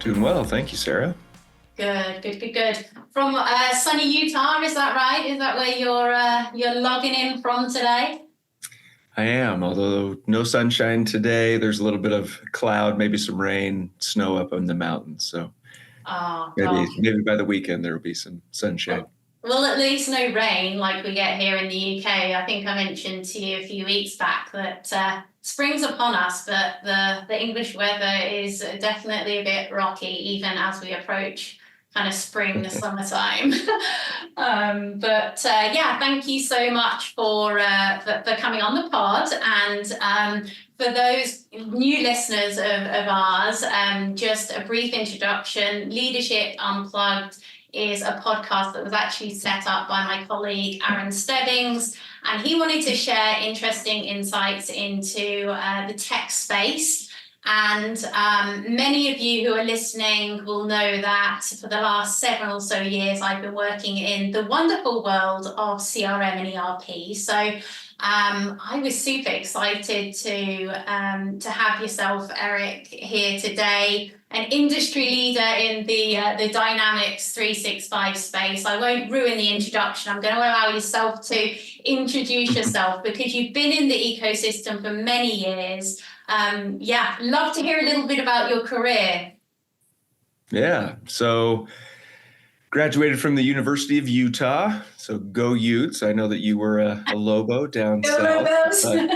Doing well. Thank you, Sarah. Good. From sunny Utah, is that right? Is that where you're logging in from today? I am, although no sunshine today. There's a little bit of cloud, maybe some rain, snow up in the mountains. So Oh maybe gosh. maybe by the weekend there will be some sunshine. Well, at least no rain like we get here in the UK. I think I mentioned to you a few weeks back that spring's upon us, but the English weather is definitely a bit rocky, even as we approach kind of spring, summertime. Yeah, thank you so much for coming on the pod. And for those new listeners of ours, just a brief introduction. Leadership Unplugged is a podcast that was actually set up by my colleague Aaron Stebbings, and he wanted to share interesting insights into the tech space. And many of you who are listening will know that for the last 7 or so years, I've been working in the wonderful world of CRM and ERP. So I was super excited to have yourself, Eric, here today, an industry leader in the Dynamics 365 space. I won't ruin the introduction. I'm going to allow yourself to introduce yourself because you've been in the ecosystem for many years. Love to hear a little bit about your career. Yeah, so graduated from the University of Utah. So go Utes. I know that you were a Lobo down Go south.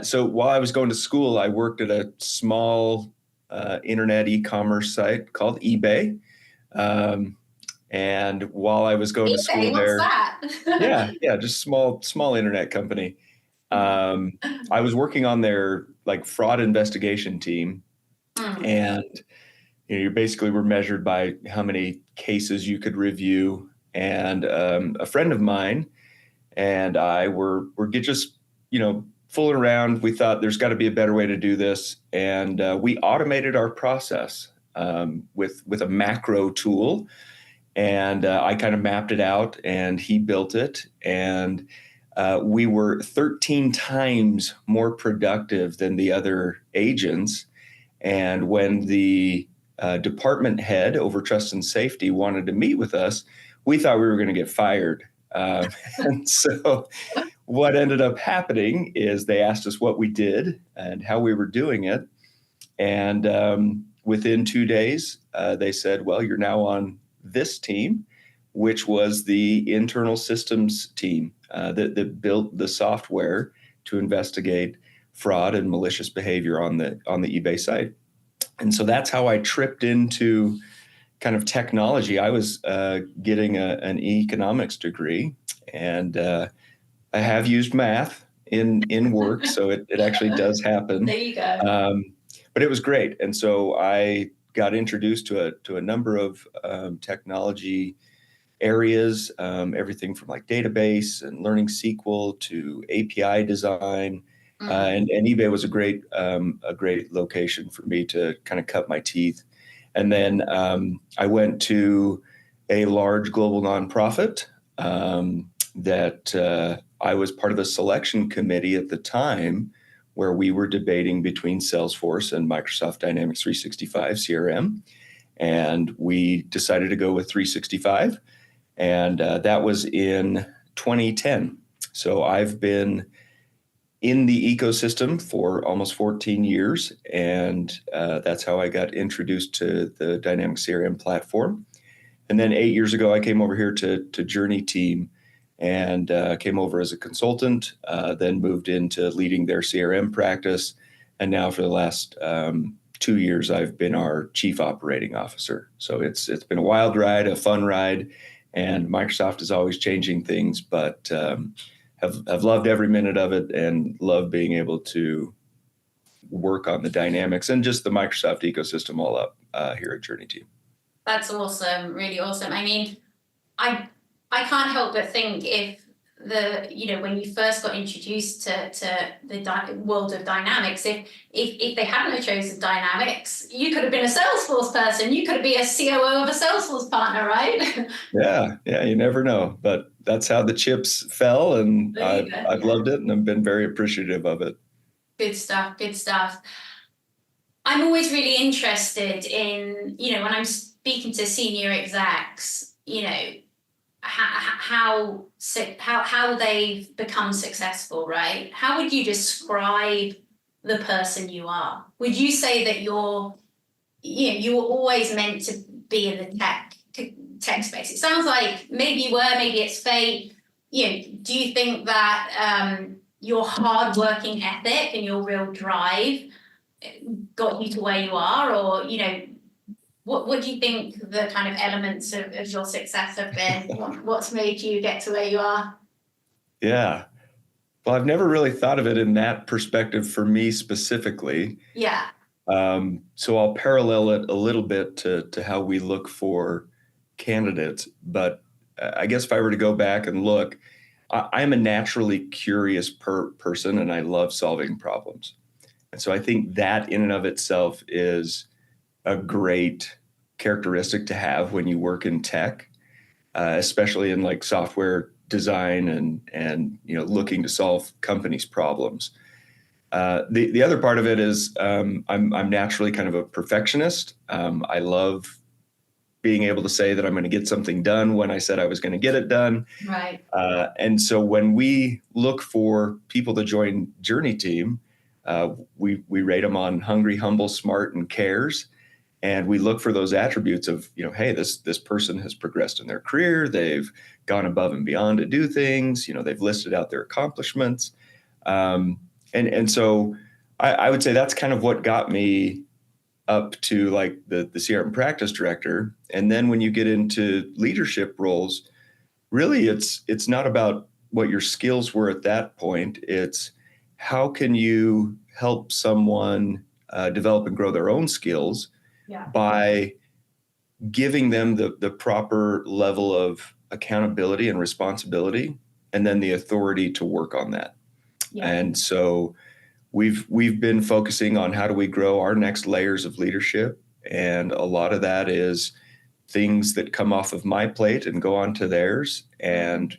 So while I was going to school, I worked at a small internet e-commerce site called eBay. And while I was going to school there, what's that? just small internet company. I was working on their fraud investigation team, and you basically were measured by how many cases you could review. And a friend of mine and I were just fooling around. We thought there's got to be a better way to do this, and we automated our process with a macro tool. And I kind of mapped it out, and he built it, and we were 13 times more productive than the other agents. And when the department head over trust and safety wanted to meet with us, we thought we were going to get fired. And so what ended up happening is they asked us what we did and how we were doing it. And within 2 days, they said, well, you're now on this team, which was the internal systems team that built the software to investigate fraud and malicious behavior on the eBay site. And so that's how I tripped into kind of technology. I was getting an economics degree, and I have used math in work, so it actually does happen. There you go. But it was great, and so I got introduced to a number of technology areas, everything from database and learning SQL to API design. And eBay was a great location for me to kind of cut my teeth. And then I went to a large global nonprofit that I was part of the selection committee at the time, where we were debating between Salesforce and Microsoft Dynamics 365 CRM. And we decided to go with 365. And that was in 2010. So I've been in the ecosystem for almost 14 years. And that's how I got introduced to the Dynamics CRM platform. And then 8 years ago, I came over here to JourneyTeam and came over as a consultant, then moved into leading their CRM practice. And now for the last 2 years, I've been our chief operating officer. So it's been a wild ride, a fun ride, and Microsoft is always changing things, but have loved every minute of it and love being able to work on the dynamics and just the Microsoft ecosystem all up here at JourneyTeam. That's awesome, really awesome. I mean, I can't help but think if when you first got introduced to the world of Dynamics, if they hadn't have chosen Dynamics, you could have been a Salesforce person. You could be a COO of a Salesforce partner, right? Yeah, you never know. But that's how the chips fell, and I've loved it, and I've been very appreciative of it. Good stuff. I'm always really interested in, when I'm speaking to senior execs, how they've become successful, right? How would you describe the person you are? Would you say that you were always meant to be in the tech space? It sounds like maybe you were, maybe it's fate. Do you think that your hardworking ethic and your real drive got you to where you are, or what do you think the kind of elements of your success have been? What's made you get to where you are? Yeah. Well, I've never really thought of it in that perspective for me specifically. Yeah. So I'll parallel it a little bit to how we look for candidates. But I guess if I were to go back and look, I'm a naturally curious person, and I love solving problems. And so I think that in and of itself is a great characteristic to have when you work in tech, especially in like software design and looking to solve companies' problems. The other part of it is I'm naturally kind of a perfectionist. I love being able to say that I'm going to get something done when I said I was going to get it done. Right. And so when we look for people to join JourneyTeam, we rate them on hungry, humble, smart, and cares. And we look for those attributes of, hey, this person has progressed in their career. They've gone above and beyond to do things. They've listed out their accomplishments. And so I would say that's kind of what got me up to like the CRM practice director. And then when you get into leadership roles, really it's not about what your skills were at that point. It's how can you help someone develop and grow their own skills by giving them the proper level of accountability and responsibility, and then the authority to work on that. Yeah. And so we've been focusing on how do we grow our next layers of leadership. And a lot of that is things that come off of my plate and go onto theirs. And,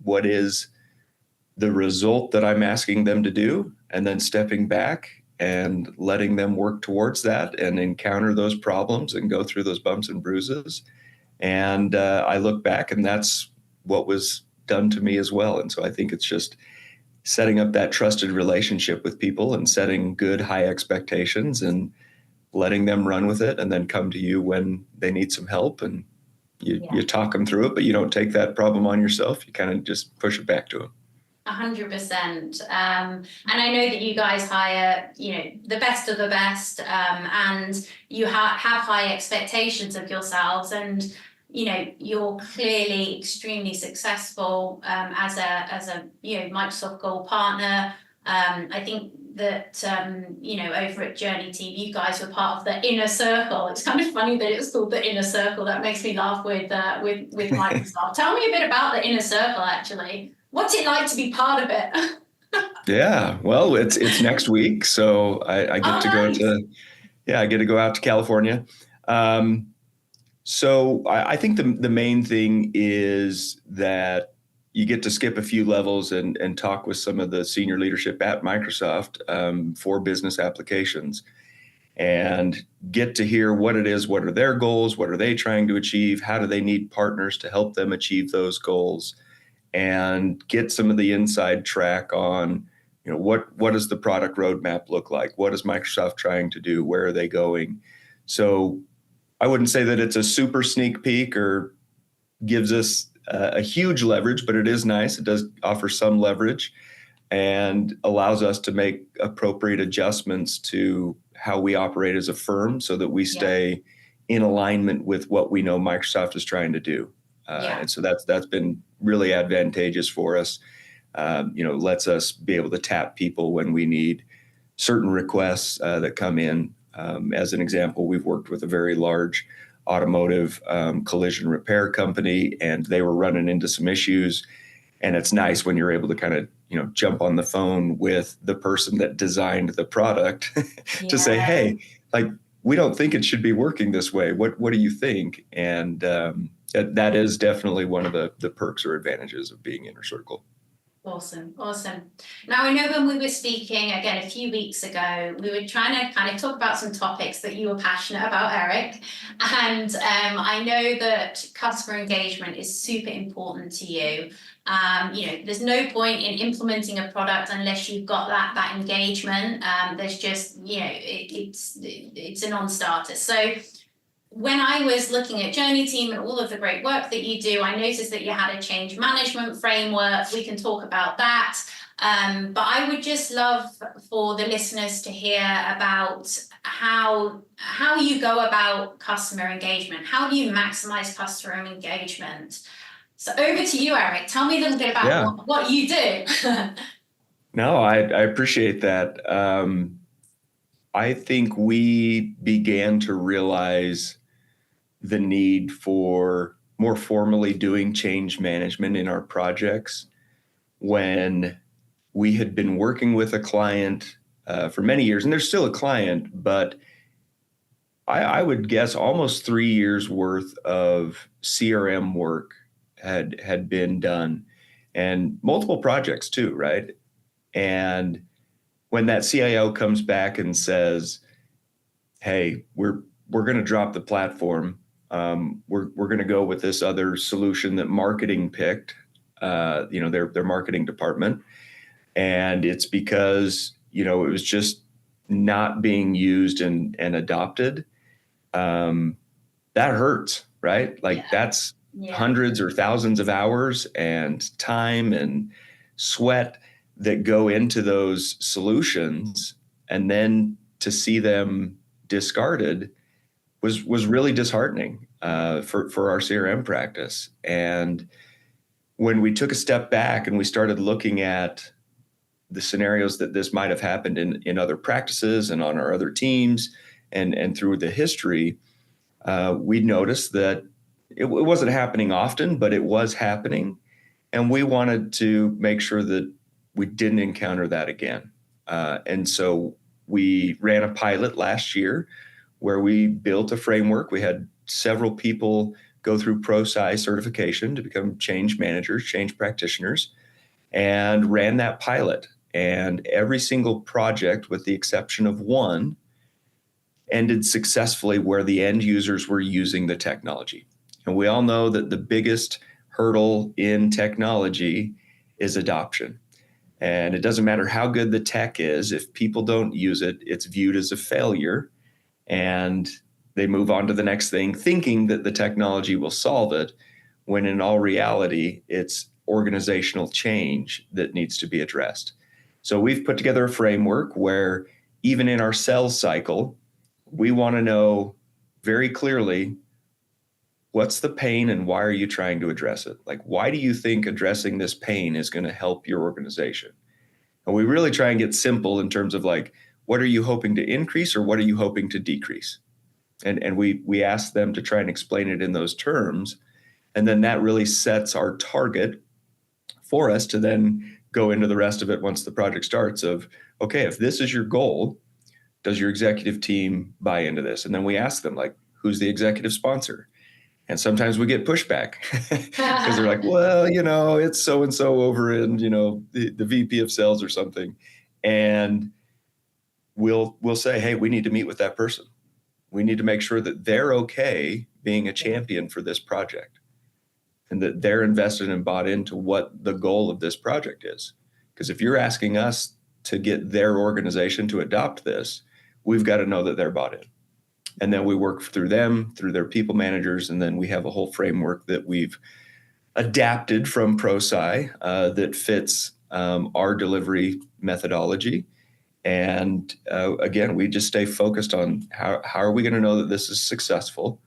what is the result that I'm asking them to do, and then stepping back and letting them work towards that and encounter those problems and go through those bumps and bruises. And I look back, and that's what was done to me as well. And so I think it's just setting up that trusted relationship with people and setting good, high expectations and letting them run with it, and then come to you when they need some help, and you talk them through it, but you don't take that problem on yourself. You kind of just push it back to them. 100%. And I know that you guys hire, the best of the best, and you have high expectations of yourselves, and you're clearly extremely successful as a Microsoft Gold partner. I think that over at JourneyTeam, you guys were part of the inner circle. It's kind of funny that it's called the inner circle. That makes me laugh with Microsoft. Tell me a bit about the inner circle, actually. What's it like to be part of it? Yeah, well, it's next week, so I get to go I get to go out to California. So I think the main thing is that you get to skip a few levels and talk with some of the senior leadership at Microsoft for business applications, and get to hear what it is, what are their goals, what are they trying to achieve, how do they need partners to help them achieve those goals, and get some of the inside track on, what does the product roadmap look like? What is Microsoft trying to do? Where are they going? So I wouldn't say that it's a super sneak peek or gives us a huge leverage, but it is nice. It does offer some leverage and allows us to make appropriate adjustments to how we operate as a firm so that we stay in alignment with what we know Microsoft is trying to do. And so that's been really advantageous for us. Lets us be able to tap people when we need certain requests that come in. As an example, we've worked with a very large automotive collision repair company, and they were running into some issues. And it's nice when you're able to kind of, jump on the phone with the person that designed the product to say, hey, like, we don't think it should be working this way. What do you think? And that is definitely one of the perks or advantages of being inner circle. Awesome, awesome. Now, I know when we were speaking again a few weeks ago, we were trying to kind of talk about some topics that you were passionate about, Eric. And I know that customer engagement is super important to you. There's no point in implementing a product unless you've got that engagement. There's just, it's a non-starter. So when I was looking at JourneyTeam and all of the great work that you do, I noticed that you had a change management framework. We can talk about that. But I would just love for the listeners to hear about how you go about customer engagement. How do you maximize customer engagement? So over to you, Eric. Tell me a little bit about what you do. No, I appreciate that. I think we began to realize the need for more formally doing change management in our projects when we had been working with a client for many years, and there's still a client, but I would guess almost 3 years worth of CRM work had been done, and multiple projects too, right? And when that CIO comes back and says, "Hey, we're going to drop the platform. We're going to go with this other solution that marketing picked, their marketing department, and it's because it was just not being used and adopted." That hurts, right? That's hundreds or thousands of hours and time and sweat that go into those solutions, and then to see them discarded was really disheartening for our CRM practice. And when we took a step back and we started looking at the scenarios that this might have happened in other practices and on our other teams and through the history, we noticed that it wasn't happening often, but it was happening. And we wanted to make sure that we didn't encounter that again. And so we ran a pilot last year where we built a framework. We had several people go through ProSci certification to become change managers, change practitioners, and ran that pilot. And every single project, with the exception of one, ended successfully where the end users were using the technology. And we all know that the biggest hurdle in technology is adoption. And it doesn't matter how good the tech is, if people don't use it, it's viewed as a failure. And they move on to the next thing, thinking that the technology will solve it, when in all reality, it's organizational change that needs to be addressed. So we've put together a framework where even in our sales cycle, we want to know very clearly, what's the pain and why are you trying to address it? Why do you think addressing this pain is going to help your organization? And we really try and get simple in terms of what are you hoping to increase or what are you hoping to decrease? And we ask them to try and explain it in those terms. And then that really sets our target for us to then go into the rest of it once the project starts of, okay, if this is your goal, does your executive team buy into this? And then we ask them, who's the executive sponsor? And sometimes we get pushback because they're like, well, it's so-and-so over in, the VP of sales or something. And we'll say, hey, we need to meet with that person. We need to make sure that they're okay being a champion for this project and that they're invested and bought into what the goal of this project is. Because if you're asking us to get their organization to adopt this, we've got to know that they're bought in. And then we work through them, through their people managers, and then we have a whole framework that we've adapted from ProSci that fits our delivery methodology. And again, we just stay focused on how are we going to know that this is successful,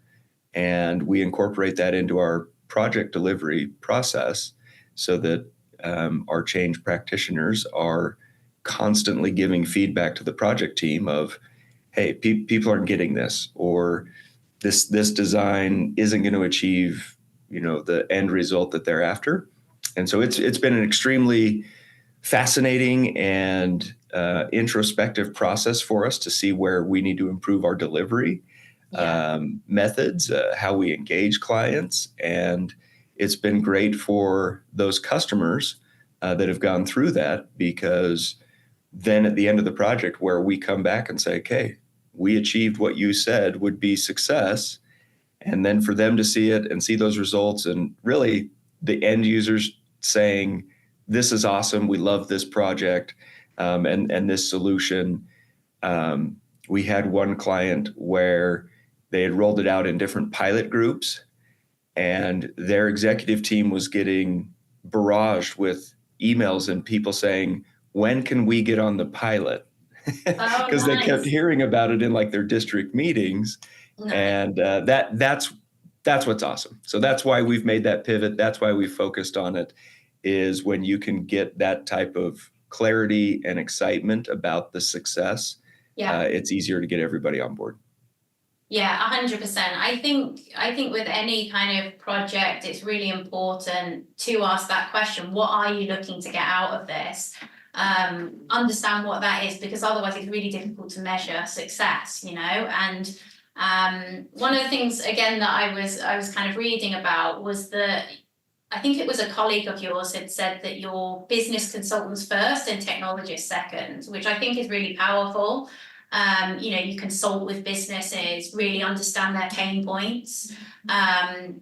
and we incorporate that into our project delivery process so that our change practitioners are constantly giving feedback to the project team of, hey, people aren't getting this, or this design isn't going to achieve, the end result that they're after. And so it's been an extremely fascinating and introspective process for us to see where we need to improve our delivery methods, how we engage clients. And it's been great for those customers that have gone through that, because then at the end of the project where we come back and say, okay, we achieved what you said would be success. And then for them to see it and see those results, and really the end users saying, this is awesome, we love this project, and this solution. We had one client where they had rolled it out in different pilot groups, and their executive team was getting barraged with emails and people saying, when can we get on the pilot? Because they kept hearing about it in like their district meetings. Nice. And that's what's awesome. So that's why we've made that pivot. That's why we focused on it, is when you can get that type of clarity and excitement about the success, it's easier to get everybody on board. Yeah, 100%. I think with any kind of project, it's really important to ask that question: what are you looking to get out of this? Understand what that is, because otherwise it's really difficult to measure success, And one of the things, again, that I was kind of reading about was that I think it was a colleague of yours had said that you're business consultants first and technologists second, which I think is really powerful. You consult with businesses, really understand their pain points,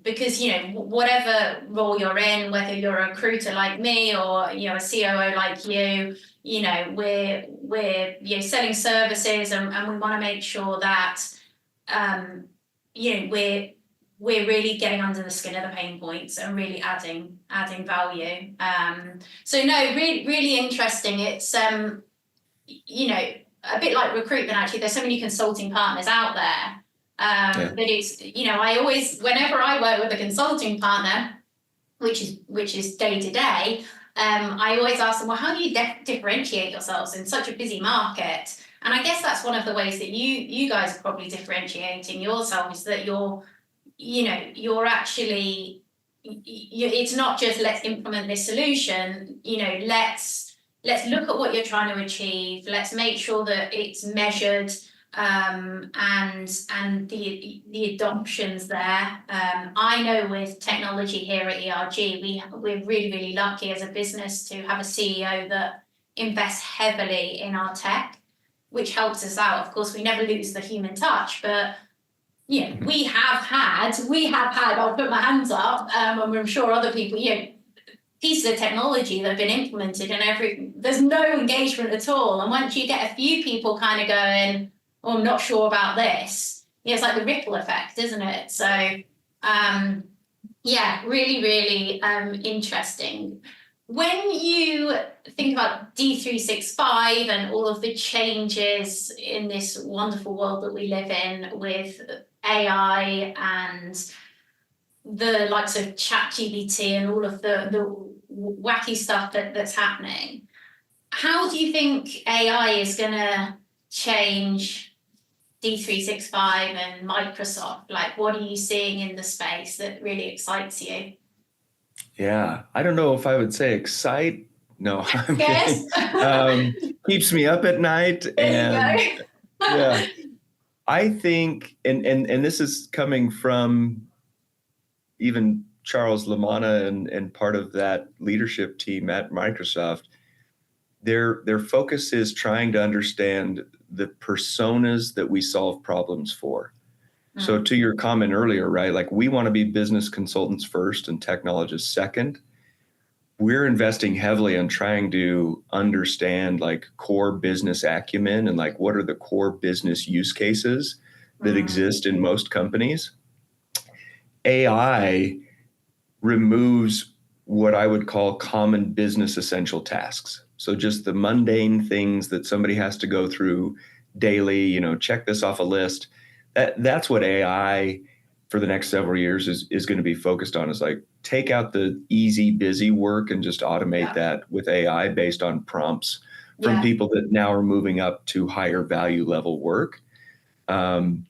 because whatever role you're in, whether you're a recruiter like me or a COO like you, we're selling services, and we want to make sure that we're really getting under the skin of the pain points and really adding value. So no, really interesting. It's a bit like recruitment, actually. There's so many consulting partners out there. But it's, I always, whenever I work with a consulting partner, which is day to day, I always ask them, well, how do you differentiate yourselves in such a busy market? And I guess that's one of the ways that you guys are probably differentiating yourselves, that you're actually, it's not just let's implement this solution, let's look at what you're trying to achieve. Let's make sure that it's measured, and the adoption's there. I know with technology here at ERG, we're really, really lucky as a business to have a CEO that invests heavily in our tech, which helps us out. Of course, we never lose the human touch, but we have had, I'll put my hands up, and I'm sure other people, pieces of technology that have been implemented and there's no engagement at all. And once you get a few people kind of going, oh, I'm not sure about this, it's like the ripple effect, isn't it? So, really, really interesting. When you think about D365 and all of the changes in this wonderful world that we live in with AI and the likes of ChatGPT and all of the wacky stuff that's happening, how do you think AI is going to change D365 and Microsoft? Like, what are you seeing in the space that really excites you? Yeah, I don't know if I would say excite. No, I'm yes. kidding. Keeps me up at night. And yeah, I think, and this is coming from even Charles Lamanna and part of that leadership team at Microsoft. Their focus is trying to understand the personas that we solve problems for. So to your comment earlier, right? Like, we want to be business consultants first and technologists second. We're investing heavily in trying to understand like core business acumen and like what are the core business use cases that exist in most companies. AI removes what I would call common business essential tasks. So just the mundane things that somebody has to go through daily, check this off a list. That's what AI for the next several years is going to be focused on, is like take out the easy, busy work and just automate that with AI based on prompts from people that now are moving up to higher value level work. And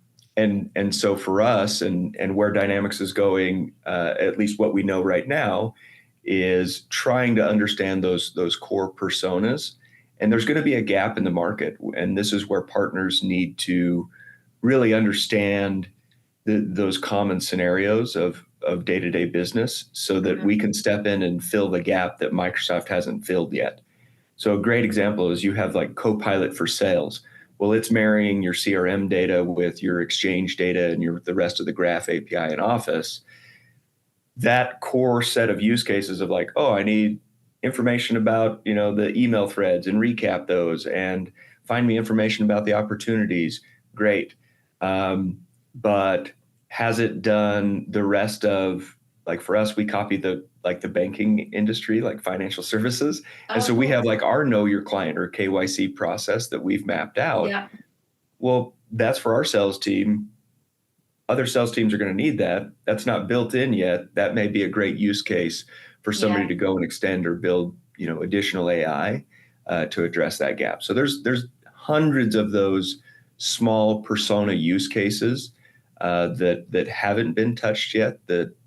so for us and where Dynamics is going, at least what we know right now, is trying to understand those core personas. And there's going to be a gap in the market. And this is where partners need to really understand those common scenarios of of day-to-day business so that we can step in and fill the gap that Microsoft hasn't filled yet. So a great example is you have like Copilot for sales. Well, it's marrying your CRM data with your Exchange data and the rest of the Graph API in Office. That core set of use cases of like, oh, I need information about, the email threads and recap those and find me information about the opportunities. Great. But has it done the rest of, like for us, we copy the banking industry, like financial services. And so we have like our know your client or KYC process that we've mapped out. Yeah. Well, that's for our sales team. Other sales teams are going to need that. That's not built in yet. That may be a great use case for somebody to go and extend or build, additional AI to address that gap. So there's hundreds of those small persona use cases that haven't been touched yet.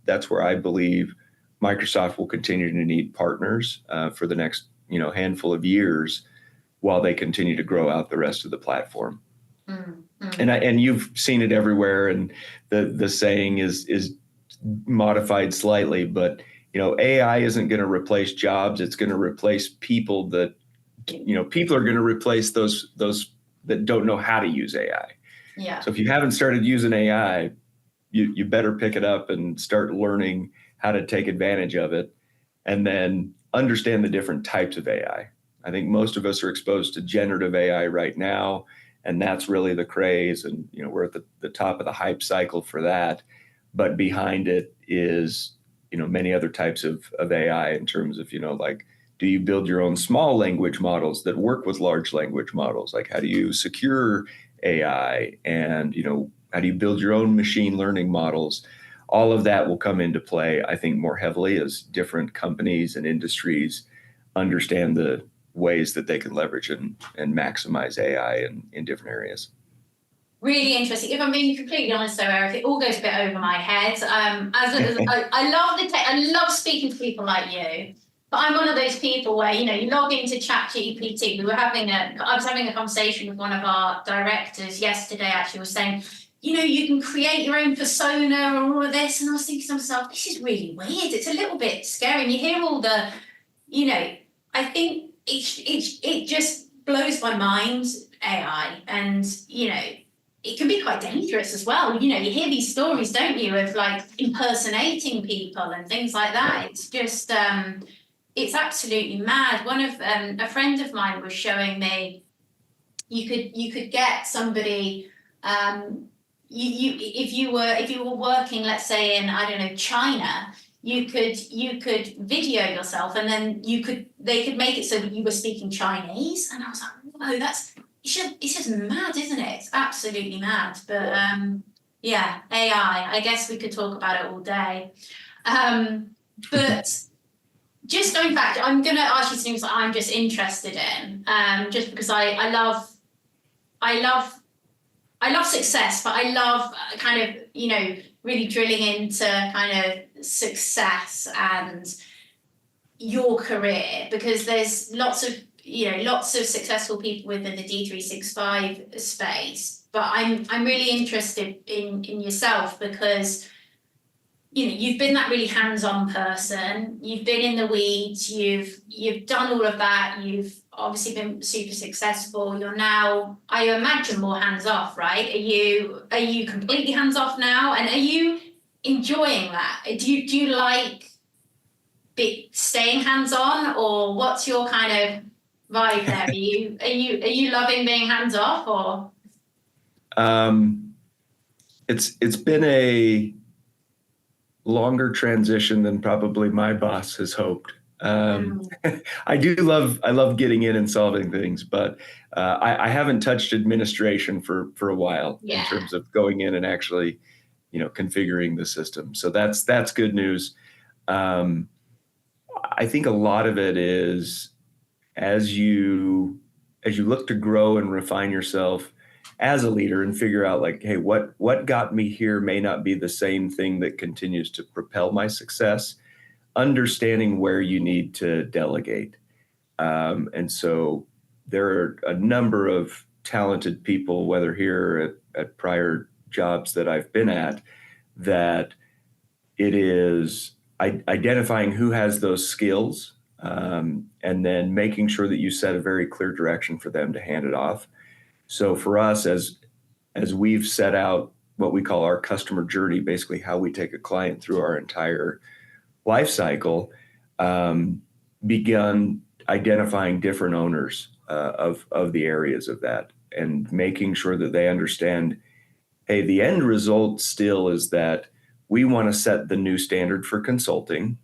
That's where I believe Microsoft will continue to need partners for the next, handful of years while they continue to grow out the rest of the platform. And you've seen it everywhere, and the saying is modified slightly, but AI isn't going to replace jobs. It's going to replace people that people are going to replace those that don't know how to use AI. Yeah. So if you haven't started using AI, you better pick it up and start learning how to take advantage of it, and then understand the different types of AI. I think most of us are exposed to generative AI right now, and that's really the craze. And we're at the top of the hype cycle for that. But behind it is many other types of AI in terms of like, do you build your own small language models that work with large language models? Like, how do you secure AI, and how do you build your own machine learning models? All of that will come into play, I think, more heavily as different companies and industries understand the ways that they can leverage and maximize AI in different areas. Really interesting. If I'm being completely honest, though, Eric, it all goes a bit over my head. I love speaking to people like you, but I'm one of those people where you log into ChatGPT. I was having a conversation with one of our directors yesterday. Actually, was saying, you can create your own persona and all of this, and I was thinking to myself, this is really weird. It's a little bit scary, and you hear all the, I think it just blows my mind, AI, and it can be quite dangerous as well. You hear these stories, don't you, of like impersonating people and things like that. It's just, it's absolutely mad. One of a friend of mine was showing me, you could get somebody, if you were working, let's say in, I don't know, China, you could video yourself, and then they could make it so that you were speaking Chinese. And I was like, whoa, it's just mad, isn't it? It's absolutely mad. But yeah, AI, I guess we could talk about it all day. But just going back, I'm going to ask you things that I'm just interested in, just because I love success, but I love kind of, really drilling into kind of success and your career, because there's lots of successful people within the D365 space, but I'm really interested in yourself, because you've been that really hands-on person. You've been in the weeds. You've done all of that. You've obviously been super successful. You're now, I imagine, more hands-off, right? Are you completely hands-off now? And are you enjoying that? Do you like staying hands-on, or what's your kind of vibe there? Are you loving being hands-off, or? It's been a longer transition than probably my boss has hoped. I love getting in and solving things, but I haven't touched administration for a while in terms of going in and actually, configuring the system. So that's good news. I think a lot of it is as you look to grow and refine yourself as a leader and figure out like, hey, what got me here may not be the same thing that continues to propel my success. Understanding where you need to delegate. And so there are a number of talented people, whether here at prior jobs that I've been at, that it is identifying who has those skills, and then making sure that you set a very clear direction for them to hand it off. So for us, as we've set out what we call our customer journey, basically how we take a client through our entire life cycle, begun identifying different owners of the areas of that, and making sure that they understand, hey, the end result still is that we want to set the new standard for consulting.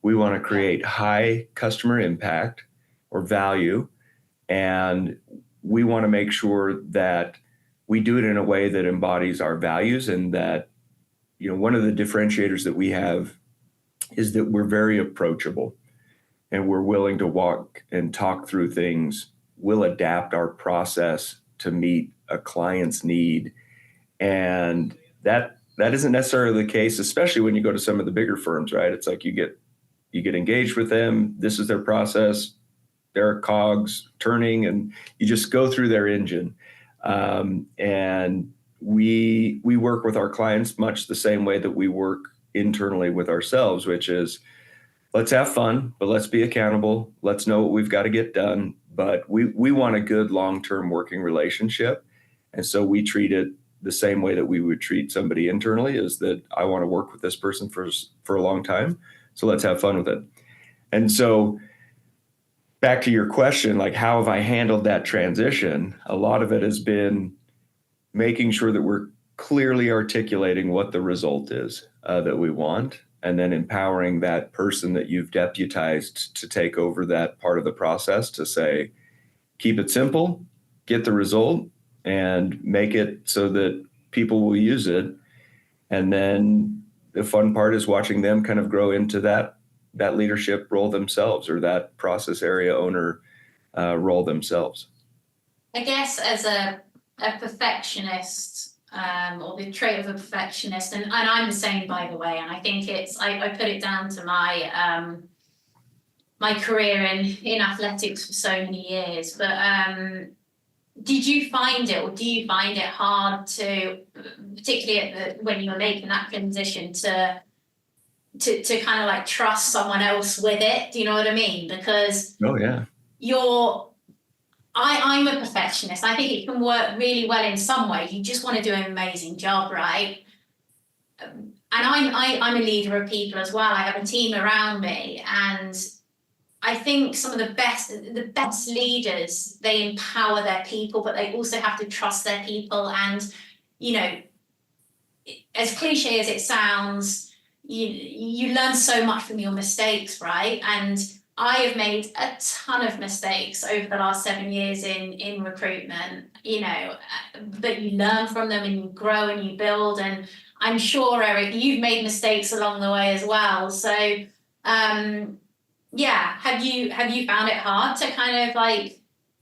We want to create high customer impact or value, and we want to make sure that we do it in a way that embodies our values, and that, one of the differentiators that we have is that we're very approachable, and we're willing to walk and talk through things. We'll adapt our process to meet a client's need. And that isn't necessarily the case, especially when you go to some of the bigger firms, right? It's like you get engaged with them. This is their process. There are cogs turning, and you just go through their engine. And we work with our clients much the same way that we work internally with ourselves, which is, let's have fun, but let's be accountable. Let's know what we've got to get done. But we want a good long-term working relationship. And so we treat it the same way that we would treat somebody internally, is that I want to work with this person for a long time. So let's have fun with it. And so back to your question, like, how have I handled that transition? A lot of it has been making sure that we're clearly articulating what the result is that we want, and then empowering that person that you've deputized to take over that part of the process to say, keep it simple, get the result, and make it so that people will use it. And then the fun part is watching them kind of grow into that leadership role themselves, or that process area owner role themselves. I guess as a perfectionist, or the trait of a perfectionist, and I'm the same, by the way, and I think I put it down to my my career in athletics for so many years. But did you find it, or do you find it hard to, particularly when you were making that transition, to kind of like trust someone else with it? Do you know what I mean? Because I'm a perfectionist. I think it can work really well in some ways. You just want to do an amazing job, right? And I'm a leader of people as well. I have a team around me, and I think some of the best leaders, they empower their people, but they also have to trust their people. And, as cliche as it sounds, you learn so much from your mistakes, right? And I have made a ton of mistakes over the last 7 years in recruitment, but you learn from them, and you grow and you build. And I'm sure, Eric, you've made mistakes along the way as well. So, have you found it hard to kind of like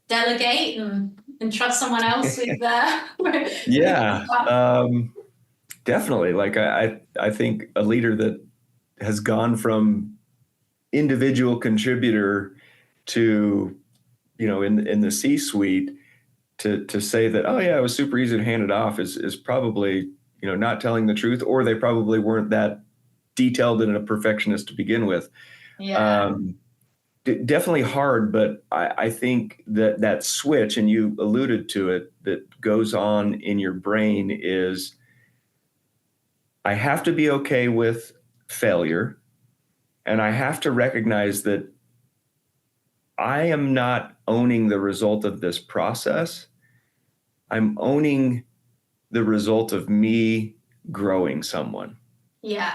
delegate and trust someone else with definitely. Like I think a leader that has gone from individual contributor to, in the C-suite, to say that, oh yeah, it was super easy to hand it off is probably, not telling the truth, or they probably weren't that detailed and a perfectionist to begin with. Definitely hard, but I think that switch, and you alluded to it, that goes on in your brain is, I have to be okay with failure, and I have to recognize that I am not owning the result of this process. I'm owning the result of me growing someone. Yeah.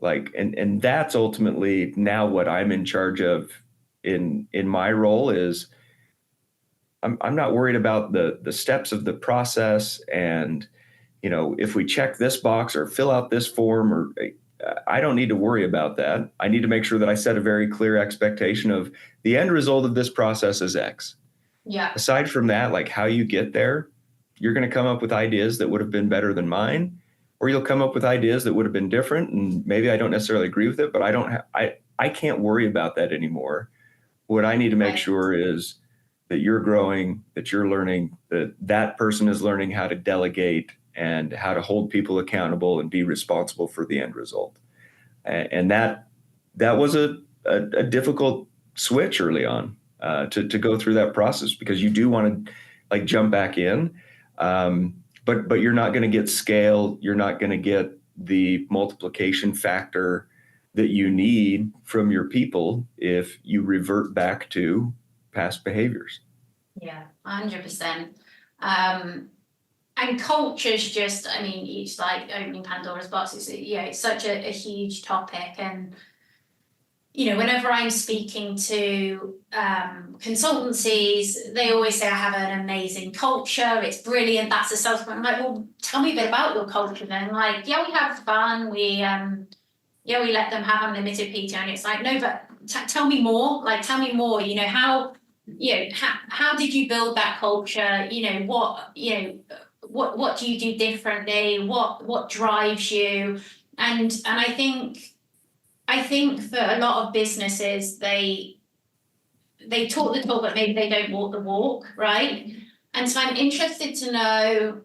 Like, and that's ultimately now what I'm in charge of in my role is, I'm not worried about the steps of the process, and, if we check this box or fill out this form, or I don't need to worry about that. I need to make sure that I set a very clear expectation of the end result of this process is X. Yeah. Aside from that, like how you get there, you're going to come up with ideas that would have been better than mine, or you'll come up with ideas that would have been different. And maybe I don't necessarily agree with it, but I can't worry about that anymore. What I need to make sure is that you're growing, that you're learning, that person is learning how to delegate and how to hold people accountable and be responsible for the end result. And that was a difficult switch early on, to go through that process, because you do want to like jump back in. But you're not going to get scale. You're not going to get the multiplication factor that you need from your people if you revert back to past behaviors. Yeah, 100%. And culture's just, I mean, it's like opening Pandora's box. It's such a huge topic. And, whenever I'm speaking to consultancies, they always say, I have an amazing culture. It's brilliant. That's the self. I'm like, well, tell me a bit about your culture then. Like, yeah, we have fun. We let them have unlimited PTO. And it's like, no, but tell me more. Like, tell me more, how did you build that culture? What do you do differently? What drives you? And I think for a lot of businesses, they talk the talk, but maybe they don't walk the walk, right? And so I'm interested to know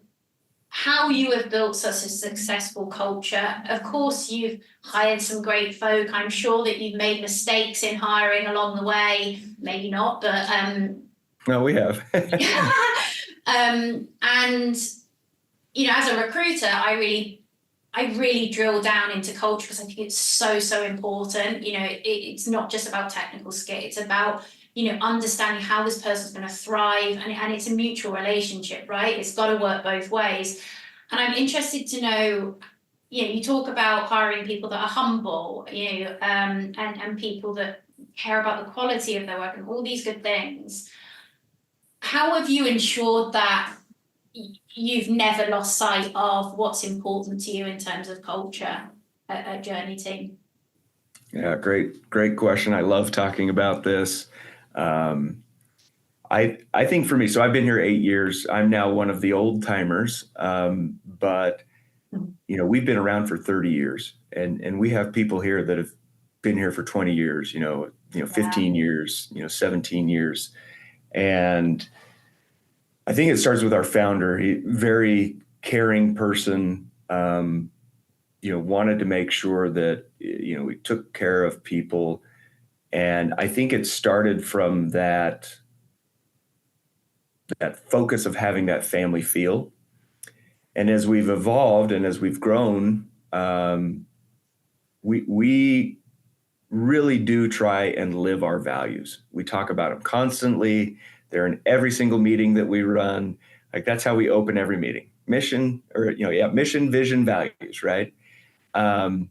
how you have built such a successful culture. Of course, you've hired some great folk. I'm sure that you've made mistakes in hiring along the way. Maybe not, but no, we have. And as a recruiter, I really drill down into culture, because I think it's so important. It's not just about technical skill. It's about understanding how this person's going to thrive, and it's a mutual relationship, right? It's got to work both ways. And I'm interested to know, you talk about hiring people that are humble, and people that care about the quality of their work and all these good things. How have you ensured that you've never lost sight of what's important to you in terms of culture at JourneyTeam? Yeah, great question. I love talking about this. I think for me, so I've been here 8 years. I'm now one of the old timers, but we've been around for 30 years, and we have people here that have been here for 20 years, 15 years, 17 years. And I think it starts with our founder. He very caring person, wanted to make sure that, we took care of people. And I think it started from that focus of having that family feel. And as we've evolved and as we've grown, we really do try and live our values. We talk about them constantly. They're in every single meeting that we run. Like, that's how we open every meeting. Mission, vision, values, right? And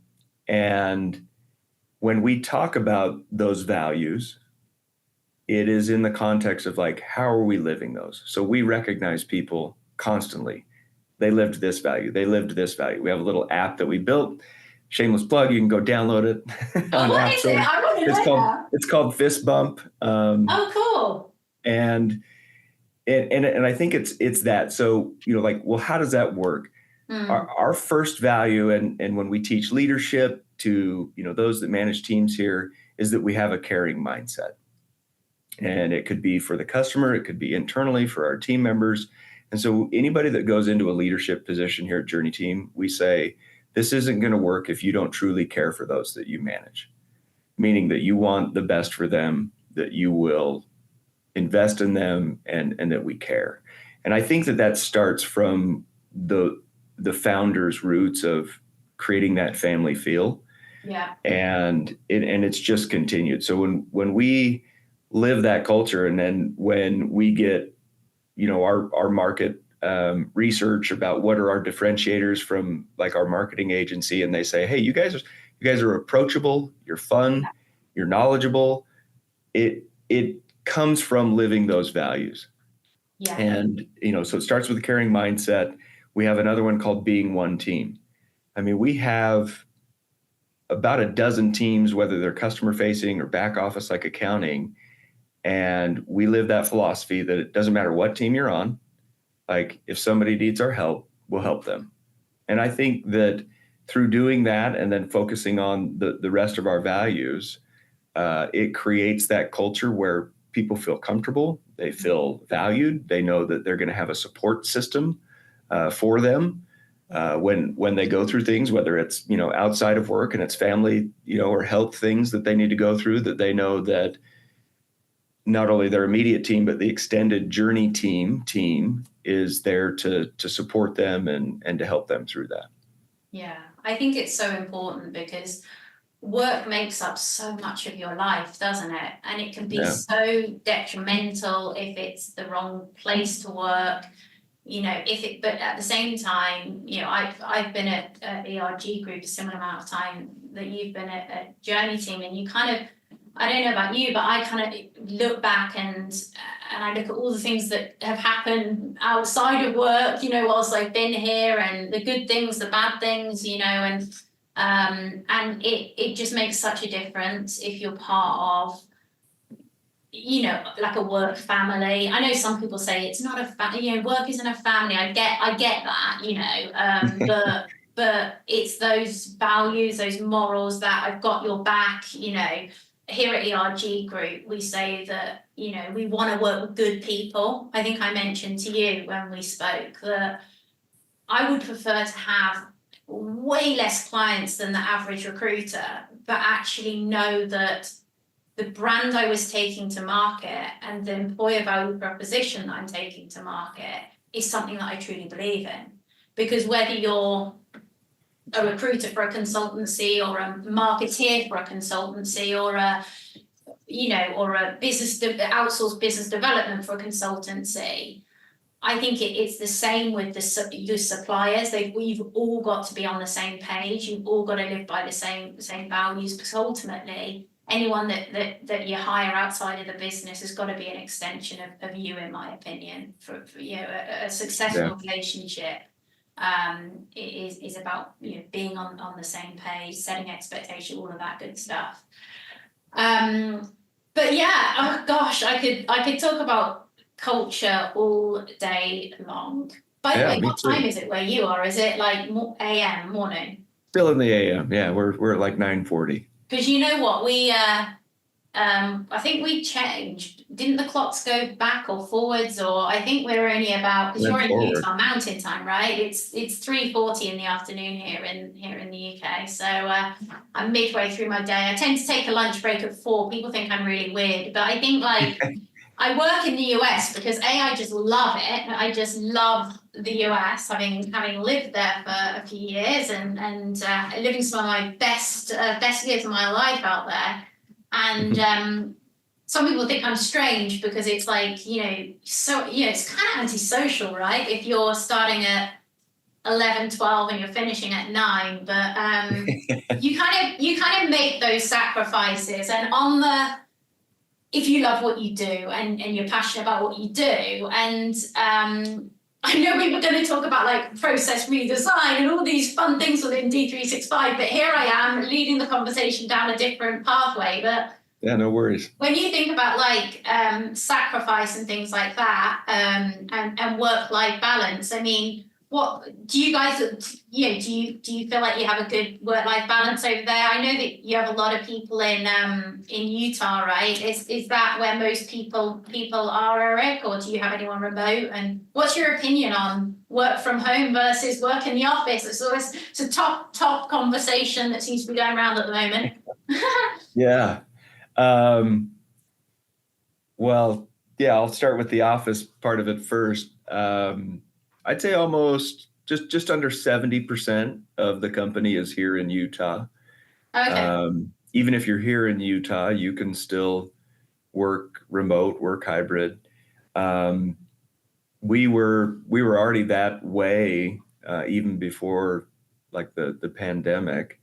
when we talk about those values, it is in the context of like, how are we living those? So we recognize people constantly. They lived this value. They lived this value. We have a little app that we built. Shameless plug. You can go download it. What is it? I want to know that. It's called Fist Bump. Cool. And I think it's that. So, well, how does that work? Our first value, and when we teach leadership to, those that manage teams here, is that we have a caring mindset. And it could be for the customer, it could be internally for our team members. And so anybody that goes into a leadership position here at JourneyTeam, we say, this isn't going to work if you don't truly care for those that you manage, meaning that you want the best for them, that you will invest in them, and that we care. And I think that starts from the founder's roots of creating that family feel. Yeah. And it's just continued. So when we live that culture, and then when we get, our market research about what are our differentiators from like our marketing agency, and they say, hey, you guys are approachable, you're fun, you're knowledgeable. It comes from living those values. Yeah. And, so it starts with a caring mindset. We have another one called being one team. I mean, we have about a dozen teams, whether they're customer facing or back office like accounting. And we live that philosophy that it doesn't matter what team you're on. Like, if somebody needs our help, we'll help them. And I think that through doing that and then focusing on the rest of our values, it creates that culture where people feel comfortable, they feel valued, they know that they're going to have a support system for them. when they go through things, whether it's, outside of work and it's family, or health things that they need to go through, that they know that not only their immediate team, but the extended JourneyTeam is there to support them and to help them through that. Yeah, I think it's so important because work makes up so much of your life, doesn't it? And it can be so detrimental if it's the wrong place to work, but at the same time, I've been at ERG Group a similar amount of time that you've been at JourneyTeam, and you kind of, I don't know about you, but I kind of look back and I look at all the things that have happened outside of work, whilst I've been here, and the good things, the bad things, and it just makes such a difference if you're part of, like a work family. I know some people say it's not a family, work isn't a family. I get that, but it's those values, those morals that I've got your back, Here at ERG Group, we say that, we want to work with good people. I think I mentioned to you when we spoke that I would prefer to have way less clients than the average recruiter, but actually know that the brand I was taking to market and the employer value proposition that I'm taking to market is something that I truly believe in. Because whether you're a recruiter for a consultancy or a marketeer for a consultancy or a outsourced business development for a consultancy, I think it's the same with the suppliers. We've all got to be on the same page. You've all got to live by the same values, because ultimately anyone that you hire outside of the business has got to be an extension of you, in my opinion. For a successful relationship is about being on the same page, setting expectation, all of that good stuff. But yeah, oh gosh, I could talk about culture all day long. By the way, what time is it where you are? Is it like AM, morning? Still in the AM. Yeah, we're at like 9:40. Because you know what, we I think we changed. Didn't the clocks go back or forwards? Or I think we're only about, because you're in Utah Mountain Time, right? It's 3:40 in the afternoon here in the UK. So I'm midway through my day. I tend to take a lunch break at 4. People think I'm really weird, but I think I work in the US because I just love it. I just love the US, having lived there for a few years and living some of my best years of my life out there. And some people think I'm strange because it's like, it's kind of antisocial, right? If you're starting at 11, 12 and you're finishing at 9, but you kind of make those sacrifices, and if you love what you do and you're passionate about what you do, and I know we were going to talk about like process redesign and all these fun things within D365, but here I am leading the conversation down a different pathway. But yeah, no worries. When you think about like sacrifice and things like that, and work-life balance, I mean, what do you guys, do you feel like you have a good work-life balance over there? I know that you have a lot of people in Utah, right? Is that where most people are, Eric, or do you have anyone remote? And what's your opinion on work from home versus work in the office? It's a top conversation that seems to be going around at the moment. Yeah. Well, yeah, I'll start with the office part of it first. I'd say almost just under 70% of the company is here in Utah. Okay. Even if you're here in Utah, you can still work remote, work hybrid. We were already that way even before like the pandemic,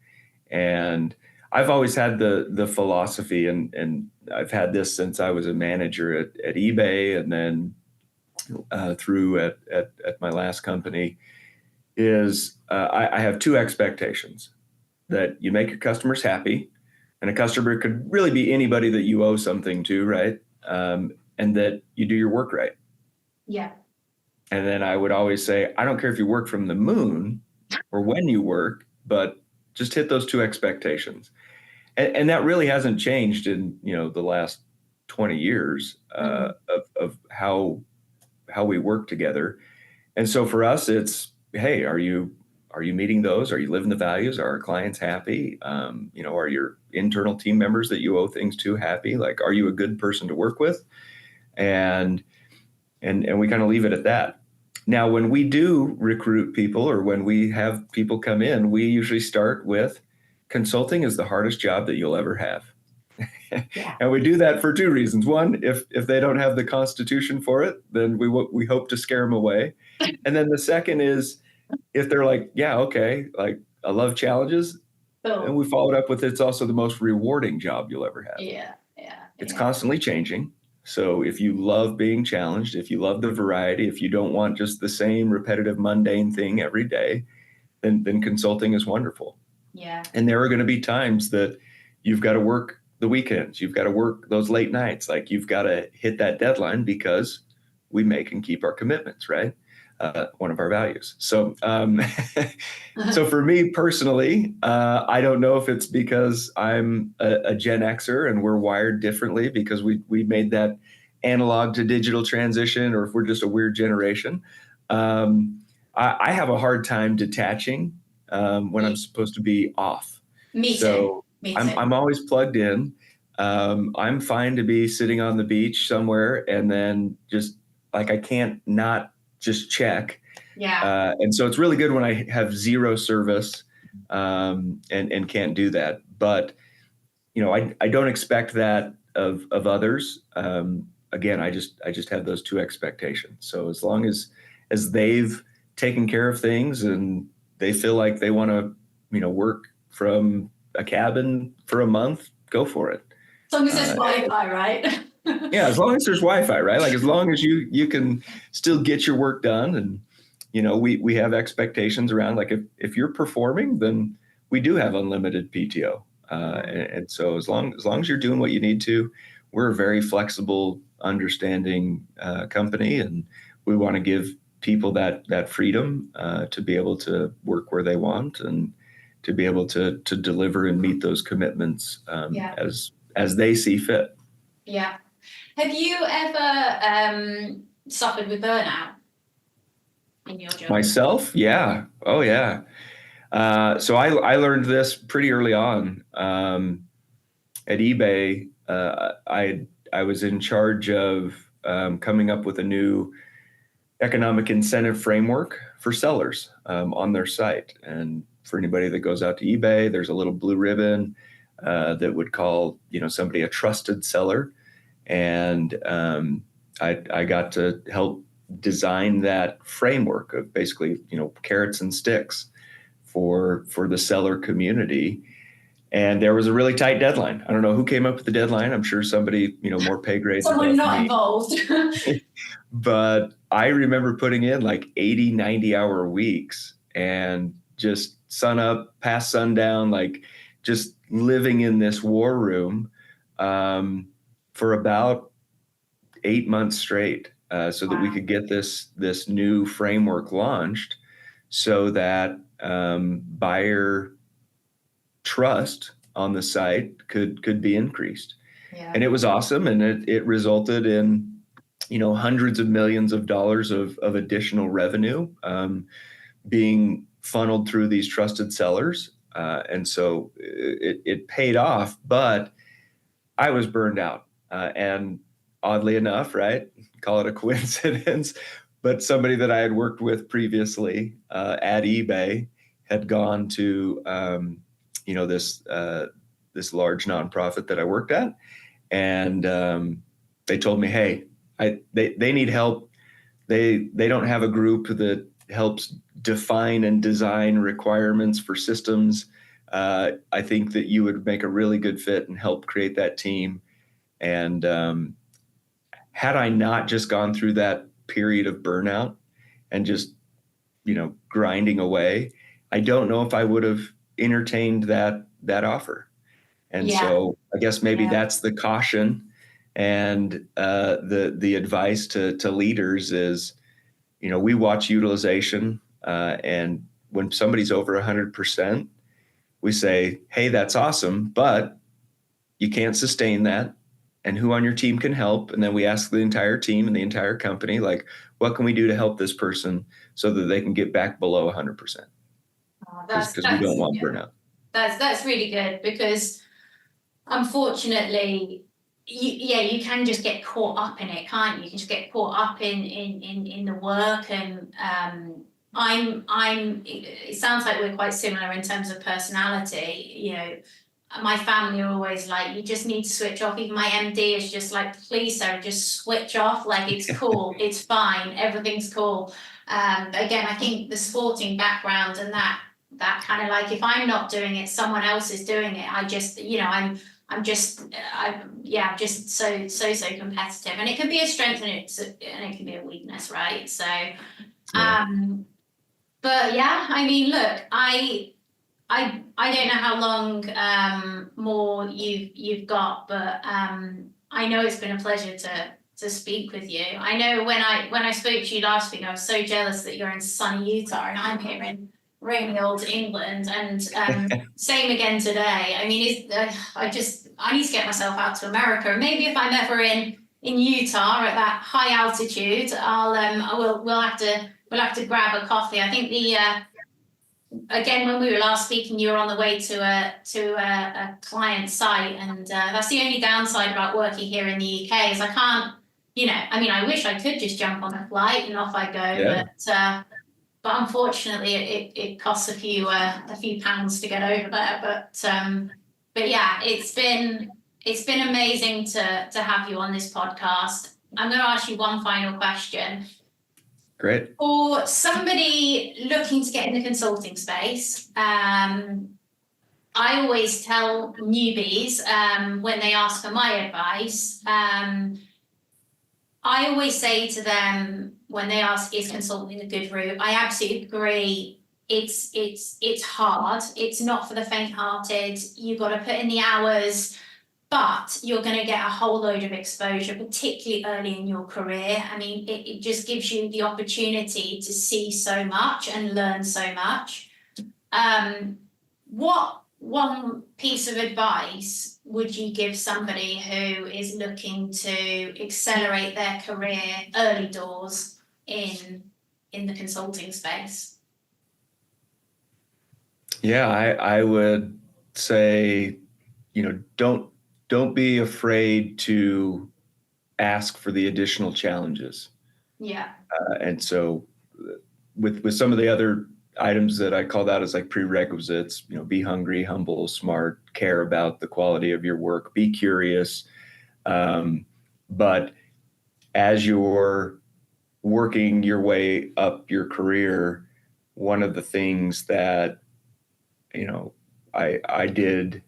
and I've always had the philosophy, and I've had this since I was a manager at eBay, and then through at my last company, is I have 2 expectations: that you make your customers happy, and a customer could really be anybody that you owe something to, right? And that you do your work right. Yeah. And then I would always say, I don't care if you work from the moon or when you work, but just hit those 2 expectations. And that really hasn't changed in the last 20 years of how we work together. And so for us, it's, hey, are you Are you meeting those? Are you living the values? Are our clients happy? Are your internal team members that you owe things to happy? Like, are you a good person to work with? And we kind of leave it at that. Now, when we do recruit people or when we have people come in, we usually start with consulting is the hardest job that you'll ever have. Yeah. And we do that for two reasons. One, if they don't have the constitution for it, then we hope to scare them away. And then the second is if they're like, yeah, okay, like I love challenges. Cool. And we followed up with it's also the most rewarding job you'll ever have. Yeah. It's constantly changing. So if you love being challenged, if you love the variety, if you don't want just the same repetitive, mundane thing every day, then consulting is wonderful. Yeah. And there are going to be times that you've got to work the weekends. You've got to work those late nights. Like you've got to hit that deadline because we make and keep our commitments, right? One of our values. So, so for me personally, I don't know if it's because I'm a Gen Xer and we're wired differently because we made that analog to digital transition, or if we're just a weird generation. I have a hard time detaching when I'm supposed to be off. Me so too. I'm always plugged in. I'm fine to be sitting on the beach somewhere and then just like I can't not just check. Yeah. And so it's really good when I have zero service and can't do that. But, I don't expect that of others. Again, I just have those two expectations. So as long as they've taken care of things and they feel like they want to, work from a cabin for a month, go for it. As long as there's Wi-Fi, right? Yeah, as long as there's Wi-Fi, right? Like as long as you can still get your work done, and we have expectations around like if you're performing, then we do have unlimited PTO, and so as long as you're doing what you need to, we're a very flexible, understanding company, and we want to give people that freedom to be able to work where they want and to be able to deliver and meet those commitments as they see fit. Yeah. Have you ever suffered with burnout in your job? Myself? Yeah. Oh, yeah. So I learned this pretty early on at eBay. I was in charge of coming up with a new economic incentive framework for sellers on their site. And for anybody that goes out to eBay, there's a little blue ribbon that would call somebody a trusted seller. And I got to help design that framework of basically, carrots and sticks for the seller community. And there was a really tight deadline. I don't know who came up with the deadline. I'm sure somebody, more pay grades. Someone not involved. But I remember putting in like 80, 90-hour weeks and just sun up, past sundown, like just living in this war room for about 8 months straight, so that we could get this new framework launched, so that buyer trust on the site could be increased. Yeah. And it was awesome, and it resulted in hundreds of millions of dollars of additional revenue being funneled through these trusted sellers, and so it paid off. But I was burned out. And oddly enough, right, call it a coincidence, but somebody that I had worked with previously at eBay had gone to, this large nonprofit that I worked at. And they told me, hey, they need help. They don't have a group that helps define and design requirements for systems. I think that you would make a really good fit and help create that team. And had I not just gone through that period of burnout and just, grinding away, I don't know if I would have entertained that offer. And so I guess maybe that's the caution, and the advice to leaders is, we watch utilization, and when somebody's over 100%, we say, hey, that's awesome, but you can't sustain that. And who on your team can help? And then we ask the entire team and the entire company, like, what can we do to help this person so that they can get back below 100%? because we don't want burnout. That's really good, because unfortunately, you can just get caught up in it, can't you? You can just get caught up in the work, and it sounds like we're quite similar in terms of personality. You know, my family are always like, you just need to switch off. Even my MD is just like, please, Sarah, just switch off. Like, it's cool, it's fine, everything's cool. Again, I think the sporting background and that kind of, like, if I'm not doing it, someone else is doing it. I just, you know, I'm just so competitive, and it can be a strength and it can be a weakness, right? So, but yeah, I mean, look, I don't know how long more you've got, but I know it's been a pleasure to speak with you. I know when I spoke to you last week, I was so jealous that you're in sunny Utah and I'm here in rainy old England, and same again today. I mean, I need to get myself out to America, and maybe if I'm ever in Utah at that high altitude, we'll have to grab a coffee. I think again, when we were last speaking, you were on the way to a client site, and that's the only downside about working here in the UK is I can't, you know, I mean, I wish I could just jump on a flight and off I go, but unfortunately it costs a few pounds to get over there. But yeah, it's been amazing to have you on this podcast. I'm going to ask you one final question. Great. For somebody looking to get in the consulting space, I always tell newbies when they ask for my advice, I always say to them when they ask, is consulting a good route? I absolutely agree. It's hard. It's not for the faint-hearted. You've got to put in the hours, but you're going to get a whole load of exposure, particularly early in your career. I mean, it just gives you the opportunity to see so much and learn so much. What one piece of advice would you give somebody who is looking to accelerate their career early doors in the consulting space? Yeah, I would say, you know, don't be afraid to ask for the additional challenges. Yeah. And so with some of the other items that I called out as like prerequisites, you know, be hungry, humble, smart, care about the quality of your work, be curious. But as you're working your way up your career, one of the things that, you know, I did,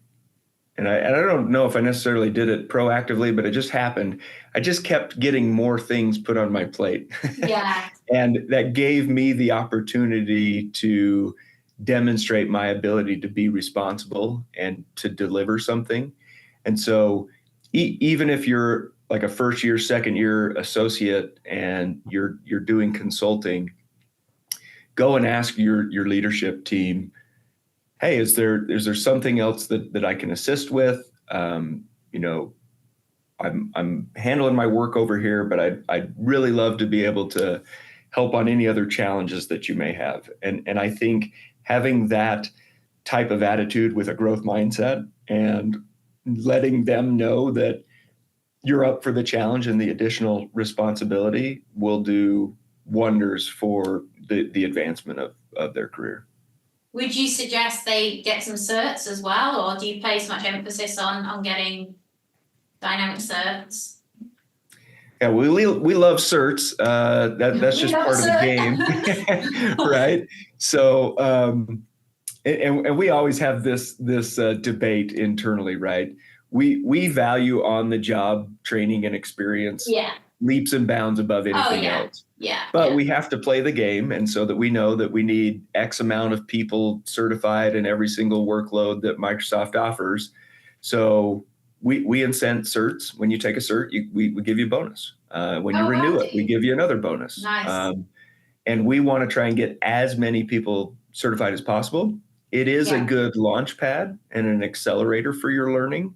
and I don't know if I necessarily did it proactively, but it just happened. I just kept getting more things put on my plate. Yeah. And that gave me the opportunity to demonstrate my ability to be responsible and to deliver something. And so even if you're like a first year, second year associate and you're doing consulting, go and ask your leadership team, hey, is there something else that I can assist with? You know, I'm handling my work over here, but I'd really love to be able to help on any other challenges that you may have. And I think having that type of attitude with a growth mindset and letting them know that you're up for the challenge and the additional responsibility will do wonders for the advancement of their career. Would you suggest they get some certs as well, or do you place much emphasis on getting dynamic certs? Yeah, we love certs. That's just part of the game, right? So, and we always have this debate internally, right? We value on the job training and experience, leaps and bounds above anything else. Yeah. But we have to play the game, and so that we know that we need X amount of people certified in every single workload that Microsoft offers. So we incent certs. When you take a cert, we give you a bonus. When you renew it, we give you another bonus. Nice. And we want to try and get as many people certified as possible. It is a good launch pad and an accelerator for your learning.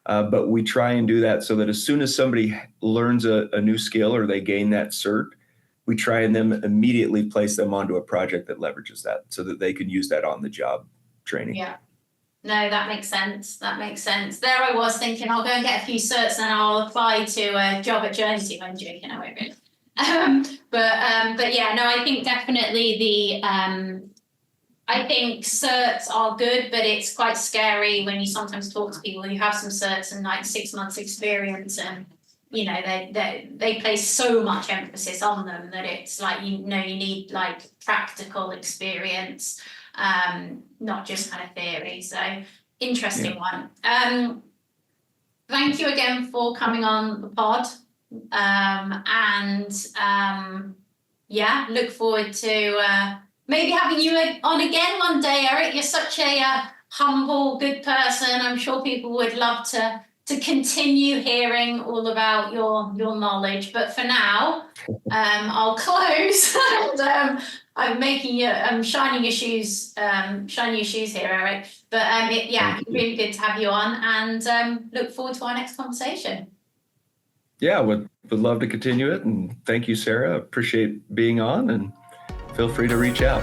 But we try and do that so that as soon as somebody learns a new skill or they gain that cert, we try and then immediately place them onto a project that leverages that so that they can use that on the job training. Yeah. No, that makes sense. That makes sense. There I was thinking, I'll go and get a few certs and I'll apply to a job at JourneyTeam. I'm joking, I won't really. But yeah, no, I think definitely I think certs are good, but it's quite scary when you sometimes talk to people who have some certs and like 6 months experience, and you know they place so much emphasis on them that it's like you need like practical experience, not just kind of theory. So interesting one. Thank you again for coming on the pod, yeah, look forward to maybe having you on again one day, Eric. You're such a humble, good person. I'm sure people would love to continue hearing all about your knowledge. But for now, I'll close. And I'm shining your shoes here, Eric. But really good to have you on, and look forward to our next conversation. Yeah, would love to continue it. And thank you, Sarah. Appreciate being on, and feel free to reach out.